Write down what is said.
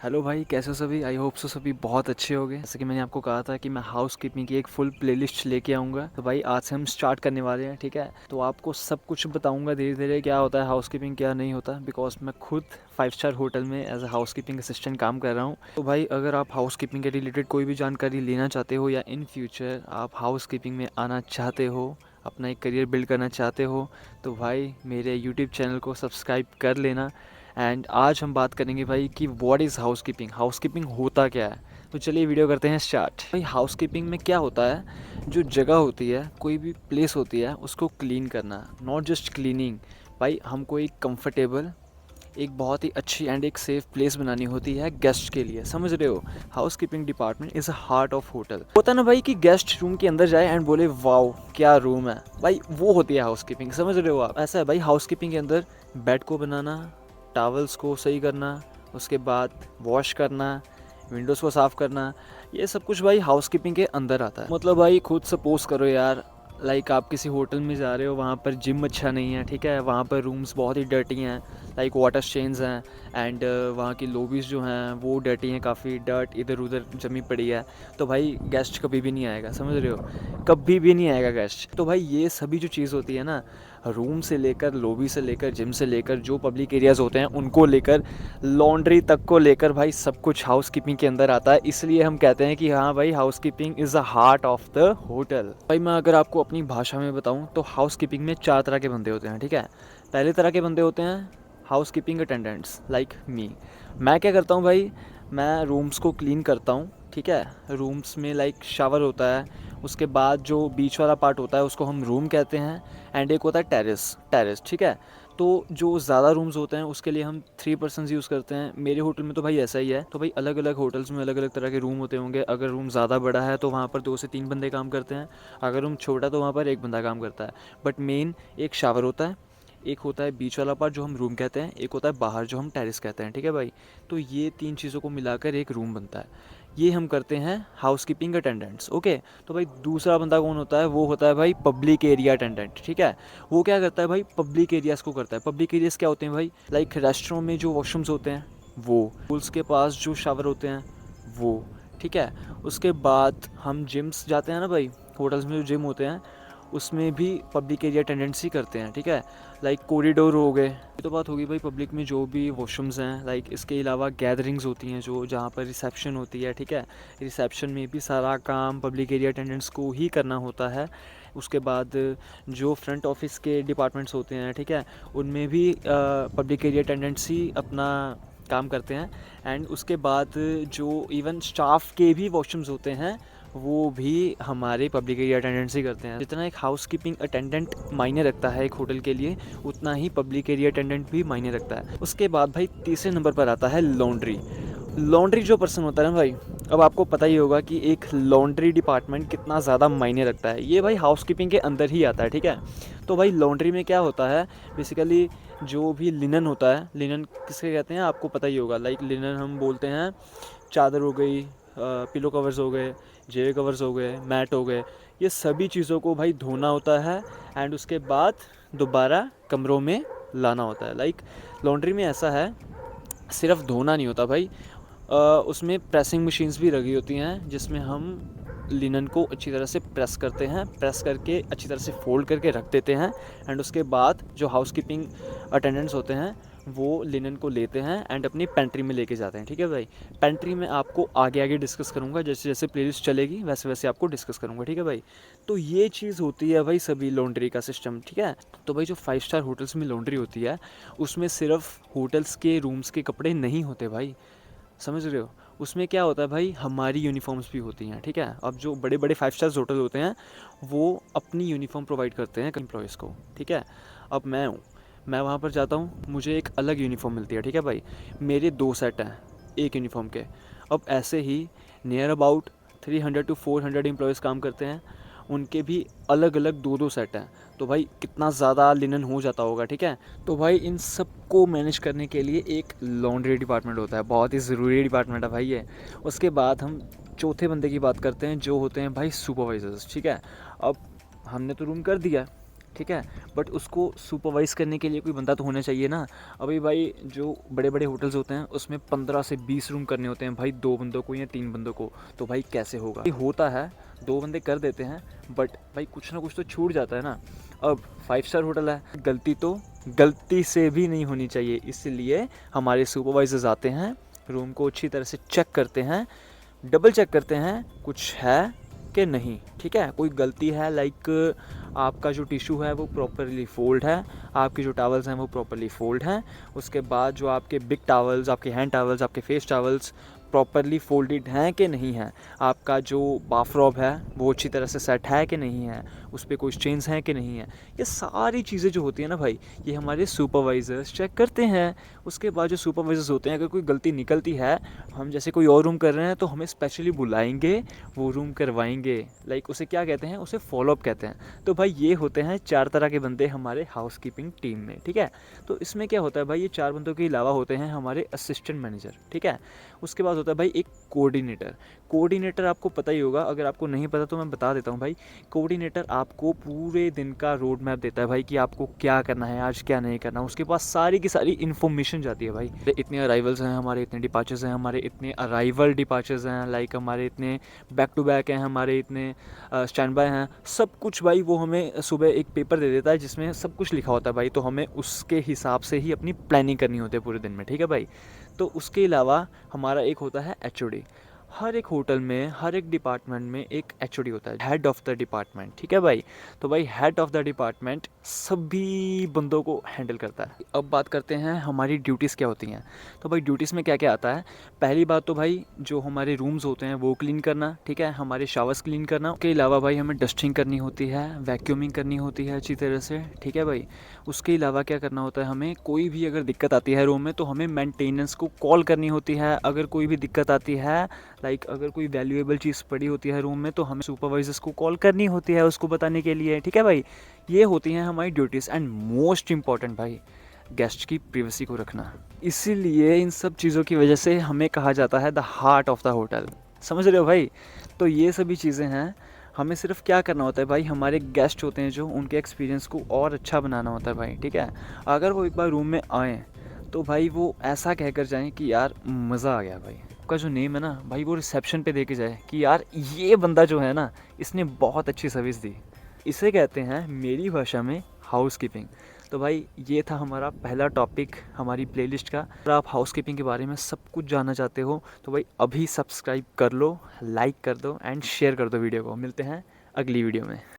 Hello भाई, कैसे हो सभी। आई होप सो सभी बहुत अच्छे होंगे। जैसे कि मैंने आपको कहा था कि मैं हाउस कीपिंग की एक फुल प्लेलिस्ट लेके आऊँगा। तो भाई आज से हम स्टार्ट करने वाले हैं, ठीक है। तो आपको सब कुछ बताऊँगा धीरे धीरे क्या होता है हाउस कीपिंग, क्या नहीं होता। बिकॉज मैं खुद 5 स्टार होटल में as a house keeping assistant काम कर रहा हूँ। तो भाई अगर आप हाउस कीपिंग के रिलेटेड कोई भी जानकारी लेना चाहते हो या इन फ्यूचर आप हाउस कीपिंग में आना चाहते हो, अपना एक करियर बिल्ड करना चाहते हो, तो भाई मेरे यूट्यूब चैनल को सब्सक्राइब कर लेना। एंड आज हम बात करेंगे भाई कि what is house keeping, house keeping होता क्या है। तो चलिए वीडियो करते हैं स्टार्ट। भाई हाउस कीपिंग में क्या होता है, जो जगह होती है, कोई भी प्लेस होती है, उसको क्लीन करना। नॉट जस्ट क्लीनिंग, भाई हमको एक कंफर्टेबल, एक बहुत ही अच्छी एंड एक सेफ प्लेस बनानी होती है गेस्ट के लिए, समझ रहे हो। House keeping department is a heart of hotel. होता है ना भाई कि गेस्ट रूम के अंदर जाए एंड बोले वाओ क्या रूम है, भाई वो होती है हाउस कीपिंग, समझ रहे हो आप। ऐसा है भाई हाउस कीपिंग के अंदर बेड को बनाना, टॉवल्स को सही करना, उसके बाद वॉश करना, विंडोज़ को साफ़ करना, ये सब कुछ भाई हाउस कीपिंग के अंदर आता है। मतलब भाई खुद सपोज करो यार, लाइक आप किसी होटल में जा रहे हो, वहाँ पर जिम अच्छा नहीं है, ठीक है, वहाँ पर रूम्स बहुत ही डर्टी हैं, लाइक वाटर स्टेन्स हैं, एंड वहाँ की लॉबीज़ जो हैं वो डर्टी हैं, काफ़ी डर्ट इधर उधर जमी पड़ी है। तो भाई गेस्ट कभी भी नहीं आएगा, समझ रहे हो, कभी भी नहीं आएगा गेस्ट। तो भाई ये सभी जो चीज़ होती है ना, रूम से लेकर, लॉबी से लेकर, जिम से लेकर, जो पब्लिक एरियाज़ होते हैं उनको लेकर, लॉन्ड्री तक को लेकर, भाई सब कुछ हाउस कीपिंग के अंदर आता है। इसलिए हम कहते हैं कि हाँ भाई house keeping is the heart of the hotel. भाई मैं अगर आपको अपनी भाषा में बताऊँ तो हाउस कीपिंग में 4 तरह के बंदे होते हैं, ठीक है। पहले तरह के बंदे होते हैं house keeping attendants like me. मैं क्या करता हूँ भाई, मैं रूम्स को क्लीन करता हूँ, ठीक है। रूम्स में लाइक शावर होता है, उसके बाद जो बीच वाला पार्ट होता है उसको हम रूम कहते हैं, एंड एक होता है टेरेस, टेरेस, ठीक है। तो जो ज़्यादा रूम्स होते हैं उसके लिए हम 3 पर्सन्स यूज़ करते हैं। मेरे होटल में तो भाई ऐसा ही है। तो भाई अलग अलग होटल्स में अलग अलग तरह के रूम होते होंगे। अगर रूम ज़्यादा बड़ा है तो वहाँ पर 2 से 3 बंदे काम करते हैं, अगर रूम छोटा तो वहाँ पर एक बंदा काम करता है। बट मेन एक शावर होता है, एक होता है बीच वाला पार्ट जो हम रूम कहते हैं, एक होता है बाहर जो हम टेरेस कहते हैं, ठीक है भाई। तो ये 3 चीज़ों को मिलाकर एक रूम बनता है। ये हम करते हैं हाउस कीपिंग अटेंडेंट्स, ओके। तो भाई दूसरा बंदा कौन होता है, वो होता है भाई पब्लिक एरिया अटेंडेंट, ठीक है। वो क्या करता है भाई, पब्लिक एरियाज़ को करता है। पब्लिक एरियाज़ क्या होते हैं भाई, लाइक रेस्टोरेंट में जो वॉशरूम्स होते हैं वो, पूल्स के पास जो शावर होते हैं वो, ठीक है। उसके बाद हम जिम्स जाते हैं ना भाई, होटल्स में जो जिम होते हैं उसमें भी पब्लिक एरिया अटेंडेंट्स ही करते हैं, ठीक है। लाइक कॉरिडोर हो गए, ये तो बात होगी भाई पब्लिक में जो भी वॉशरूम्स हैं। लाइक इसके अलावा गैदरिंग्स होती हैं जो, जहाँ पर रिसेप्शन होती है, ठीक है। रिसेप्शन में भी सारा काम पब्लिक एरिया अटेंडेंट्स को ही करना होता है। उसके बाद जो फ्रंट ऑफिस के डिपार्टमेंट्स होते हैं, ठीक है, उनमें भी पब्लिक एरिया अटेंडेंट्स ही अपना काम करते हैं। एंड उसके बाद जो इवन स्टाफ के भी वॉशरूम्स होते हैं वो भी हमारे पब्लिक एरिया अटेंडेंट्स ही करते हैं। जितना एक हाउस कीपिंग अटेंडेंट मायने रखता है एक होटल के लिए, उतना ही पब्लिक एरिया अटेंडेंट भी मायने रखता है। उसके बाद भाई तीसरे नंबर पर आता है लॉन्ड्री। लॉन्ड्री जो पर्सन होता है ना भाई, अब आपको पता ही होगा कि एक लॉन्ड्री डिपार्टमेंट कितना ज़्यादा मायने रखता है। ये भाई हाउस कीपिंग के अंदर ही आता है, ठीक है। तो भाई लॉन्ड्री में क्या होता है, बेसिकली जो भी लिनन होता है, लिनन किसके कहते हैं आपको पता ही होगा। लाइक लिनन हम बोलते हैं, चादर हो गई, पिलो कवर्स हो गए, जे कवर्स हो गए, मैट हो गए, ये सभी चीज़ों को भाई धोना होता है एंड उसके बाद दोबारा कमरों में लाना होता है। लाइक लॉन्ड्री में ऐसा है, सिर्फ धोना नहीं होता भाई, उसमें प्रेसिंग मशीन्स भी लगी होती हैं जिसमें हम लिनन को अच्छी तरह से प्रेस करते हैं, प्रेस करके अच्छी तरह से फोल्ड करके रख देते हैं। एंड उसके बाद जो हाउस कीपिंग अटेंडेंट्स होते हैं वो लिनन को लेते हैं एंड अपनी पेंट्री में लेके जाते हैं, ठीक है भाई। पेंट्री में आपको आगे आगे डिस्कस करूँगा, जैसे जैसे प्लेलिस्ट चलेगी वैसे वैसे आपको डिस्कस करूँगा, ठीक है भाई। तो ये चीज़ होती है भाई सभी लॉन्ड्री का सिस्टम, ठीक है। तो भाई जो 5 स्टार होटल्स में लॉन्ड्री होती है उसमें सिर्फ होटल्स के रूम्स के कपड़े नहीं होते भाई, समझ रहे हो। उसमें क्या होता है भाई, हमारी यूनिफॉर्म्स भी होती हैं, ठीक है। अब जो बड़े बड़े 5 स्टार्स होटल होते हैं वो अपनी यूनिफॉर्म प्रोवाइड करते हैं एम्प्लॉयज़ को, ठीक है। अब मैं हूँ, मैं वहाँ पर जाता हूँ, मुझे एक अलग यूनिफॉर्म मिलती है, ठीक है भाई। मेरे 2 सेट हैं एक यूनिफॉर्म के। अब ऐसे ही नियर अबाउट 300 to 400 एम्प्लॉयज़ काम करते हैं, उनके भी अलग अलग 2-2 सेट हैं। तो भाई कितना ज़्यादा लिनन हो जाता होगा, ठीक है। तो भाई इन सब को मैनेज करने के लिए एक लॉन्ड्री डिपार्टमेंट होता है, बहुत ही ज़रूरी डिपार्टमेंट है भाई ये। उसके बाद हम चौथे बंदे की बात करते हैं जो होते हैं भाई सुपरवाइज़र्स, ठीक है। अब हमने तो रूम कर दिया, ठीक है, बट उसको सुपरवाइज़ करने के लिए कोई बंदा तो होना चाहिए ना। अभी भाई जो बड़े बड़े होटल्स होते हैं उसमें 15 से 20 रूम करने होते हैं भाई 2 बंदों को या 3 बंदों को, तो भाई कैसे होगा? ये होता है, 2 बंदे कर देते हैं, बट भाई कुछ ना कुछ तो छूट जाता है ना। अब 5 स्टार होटल है, गलती तो गलती से भी नहीं होनी चाहिए, इसलिए हमारे सुपरवाइजर्स आते हैं, रूम को अच्छी तरह से चेक करते हैं, डबल चेक करते हैं कुछ है कि नहीं, ठीक है। कोई गलती है लाइक आपका जो टिश्यू है वो प्रॉपरली फोल्ड है, आपके जो टॉवल्स हैं वो प्रॉपरली फोल्ड हैं, उसके बाद जो आपके बिग टॉवल्स, आपके हैंड टॉवल्स, आपके फेस टॉवल्स प्रॉपरली फोल्डेड हैं कि नहीं हैं, आपका जो बाथरॉब है वो अच्छी तरह से सेट है कि नहीं है, उस पर कोई स्ट्रेन्स हैं कि नहीं है। ये सारी चीज़ें जो होती हैं ना भाई, ये हमारे सुपरवाइज़र्स चेक करते हैं। उसके बाद जो सुपरवाइज़र्स होते हैं, अगर कोई गलती निकलती है, हम जैसे कोई और रूम कर रहे हैं तो हमें स्पेशली बुलाएंगे, वो रूम करवाएंगे, लाइक उसे क्या कहते हैं, उसे फॉलोअप कहते हैं। तो भाई ये होते हैं 4 तरह के बंदे हमारे हाउसकीपिंग टीम में, ठीक है। तो इसमें क्या होता है भाई, ये 4 बंदों के अलावा होते हैं हमारे असिस्टेंट मैनेजर, ठीक है। उसके बाद होता है भाई एक कोऑर्डिनेटर। कोऑर्डिनेटर आपको पता ही होगा, अगर आपको नहीं पता तो मैं बता देता हूँ भाई। कोऑर्डिनेटर आपको पूरे दिन का रोड मैप देता है भाई कि आपको क्या करना है, आज क्या नहीं करना। उसके पास सारी की सारी इन्फॉर्मेशन जाती है भाई। इतने अराइवल्स हैं हमारे, इतने डिपार्चर्स हैं हमारे, इतने अराइवल डिपार्चर्स हैं, लाइक हमारे इतने बैक टू बैक हैं हमारे, इतने स्टैंड बाय हैं, सब कुछ भाई वो हमें सुबह एक पेपर दे देता है जिसमें सब कुछ लिखा होता है भाई। तो हमें उसके हिसाब से ही अपनी प्लानिंग करनी होती है पूरे दिन में, ठीक है भाई। तो उसके अलावा हमारा एक होता है एचओडी। हर एक होटल में, हर एक डिपार्टमेंट में एक एचओडी होता है, हेड ऑफ़ द डिपार्टमेंट, ठीक है भाई। तो भाई हेड ऑफ़ द डिपार्टमेंट सभी बंदों को हैंडल करता है। अब बात करते हैं हमारी ड्यूटीज़ क्या होती हैं। तो भाई ड्यूटीज़ में क्या क्या आता है। पहली बात तो भाई जो हमारे रूम्स होते हैं वो क्लीन करना, ठीक है, हमारे शावर्स क्लीन करना। उसके अलावा भाई हमें डस्टिंग करनी होती है, वैक्यूमिंग करनी होती है अच्छी तरह से, ठीक है भाई। उसके अलावा क्या करना होता है, हमें कोई भी अगर दिक्कत आती है रूम में तो हमें मेंटेनेंस को कॉल करनी होती है। अगर कोई भी दिक्कत आती है, लाइक अगर कोई वैल्यूएबल चीज़ पड़ी होती है रूम में, तो हमें सुपरवाइजर्स को कॉल करनी होती है उसको बताने के लिए, ठीक है भाई। ये होती हैं हमारी ड्यूटीज़। एंड मोस्ट इम्पॉर्टेंट भाई, गेस्ट की प्रिवेसी को रखना। इसीलिए इन सब चीज़ों की वजह से हमें कहा जाता है the heart of the hotel, समझ रहे हो भाई। तो ये सभी चीज़ें हैं, हमें सिर्फ क्या करना होता है भाई, हमारे गेस्ट होते हैं जो, उनके एक्सपीरियंस को और अच्छा बनाना होता है भाई, ठीक है। अगर वो एक बार रूम में आएँ तो भाई वो ऐसा कहकर जाएँ कि यार मज़ा आ गया भाई। आपका जो नेम है ना भाई, वो रिसेप्शन पे दे के जाए कि यार ये बंदा जो है ना, इसने बहुत अच्छी सर्विस दी। इसे कहते हैं मेरी भाषा में हाउसकीपिंग। तो भाई ये था हमारा पहला टॉपिक हमारी प्लेलिस्ट का। अगर आप हाउसकीपिंग के बारे में सब कुछ जानना चाहते हो तो भाई अभी सब्सक्राइब कर लो, लाइक कर दो एंड शेयर कर दो वीडियो को। मिलते हैं अगली वीडियो में।